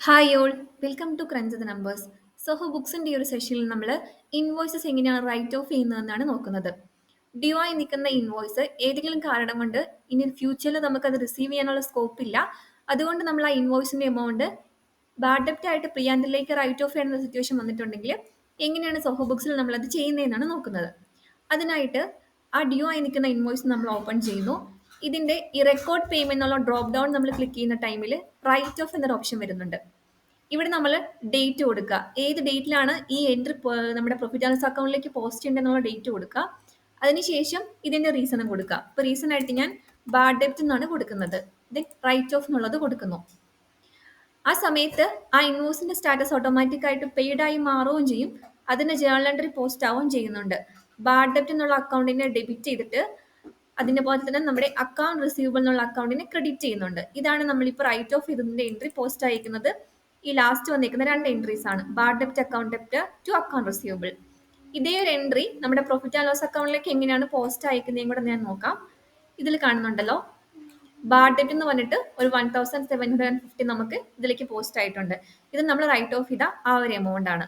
Hi all, welcome to crunch the numbers. Zoho ബുക്സിൻ്റെ ഈ ഒരു സെഷനിൽ നമ്മൾ ഇൻവോയ്സസ് എങ്ങനെയാണ് റൈറ്റ് ഓഫ് ചെയ്യുന്നതെന്നാണ് നോക്കുന്നത്. ഡ്യൂ ആയി നിൽക്കുന്ന ഇൻവോയ്സ് ഏതെങ്കിലും കാരണം കൊണ്ട് ഇനി ഫ്യൂച്ചറിൽ നമുക്കത് റിസീവ് ചെയ്യാനുള്ള സ്കോപ്പ് ഇല്ല. അതുകൊണ്ട് നമ്മൾ ആ ഇൻവോയ്സിൻ്റെ എമൗണ്ട് ബാഡ് ഡെപ്റ്റ് ആയിട്ട് പ്രിയാൻഡിലേക്ക് റൈറ്റ് ഓഫ് ചെയ്യുന്ന സിറ്റുവേഷൻ വന്നിട്ടുണ്ടെങ്കിൽ എങ്ങനെയാണ് സോഹോ ബുക്സിൽ നമ്മളത് ചെയ്യുന്നതെന്നാണ് നോക്കുന്നത്. അതിനായിട്ട് ആ ഡ്യൂ ആയി നിൽക്കുന്ന ഇൻവോയ്സ് നമ്മൾ ഓപ്പൺ ചെയ്യുന്നു. ഇതിൻ്റെ ഈ റെക്കോർഡ് പേയ്മെന്റ് എന്നുള്ള ഡ്രോപ്പ് ഡൗൺ നമ്മൾ ക്ലിക്ക് ചെയ്യുന്ന ടൈമിൽ റൈറ്റ് ഓഫ് എന്നൊരു ഓപ്ഷൻ വരുന്നുണ്ട്. ഇവിടെ നമ്മൾ ഡേറ്റ് കൊടുക്കുക, ഏത് ഡേറ്റിലാണ് ഈ എൻട്രി നമ്മുടെ പ്രോഫിറ്റ് ആൻഡ് ലോസ് അക്കൗണ്ടിലേക്ക് പോസ്റ്റ് ചെയ്യേണ്ടതെന്നുള്ള ഡേറ്റ് കൊടുക്കുക. അതിനുശേഷം ഇതിന്റെ റീസണും കൊടുക്കുക. ഇപ്പോൾ റീസൺ ആയിട്ട് ഞാൻ ബാഡ് ഡെപ്റ്റ് എന്നാണ് കൊടുക്കുന്നത്, ദെൻ റൈറ്റ് ഓഫ് എന്നുള്ളത് കൊടുക്കുന്നു. ആ സമയത്ത് ആ ഇൻവോയ്സിന്റെ സ്റ്റാറ്റസ് ഓട്ടോമാറ്റിക് ആയിട്ട് പെയ്ഡ് ആയി മാറുകയും ചെയ്യും. അതിന് ജേർണൽ എൻട്രി പോസ്റ്റ് ആവുകയും ചെയ്യുന്നുണ്ട്. ബാഡ് ഡെപ്റ്റ് എന്നുള്ള അക്കൗണ്ടിനെ ഡെബിറ്റ് ചെയ്തിട്ട് അതിന്റെ പോലെ തന്നെ നമ്മുടെ അക്കൗണ്ട് റിസീവബിൾ എന്നുള്ള അക്കൗണ്ടിനെ ക്രെഡിറ്റ് ചെയ്യുന്നുണ്ട്. ഇതാണ് നമ്മളിപ്പോൾ റൈറ്റ് ഓഫ് ഇതിന്റെ എൻട്രി പോസ്റ്റ് അയക്കുന്നത്. ഈ ലാസ്റ്റ് വന്നിരിക്കുന്ന രണ്ട് എൻട്രീസ് ആണ്, bad ഡെപ്റ്റ് account ഡെപ്റ്റ് to account receivable. ഇതേ ഒരു എൻട്രി നമ്മുടെ പ്രോഫിറ്റ് ആൻഡ് ലോസ് അക്കൗണ്ടിലേക്ക് എങ്ങനെയാണ് പോസ്റ്റ് അയക്കുന്നതും കൂടെ ഞാൻ നോക്കാം. ഇതിൽ കാണുന്നുണ്ടല്ലോ, ബാഡ് ഡെപ്റ്റ് എന്ന് പറഞ്ഞിട്ട് ഒരു 1750 നമുക്ക് ഇതിലേക്ക് പോസ്റ്റ് ആയിട്ടുണ്ട്. ഇത് നമ്മൾ റൈറ്റ് ഓഫ് ചെയ്ത ആ ഒരു എമൗണ്ട് ആണ്.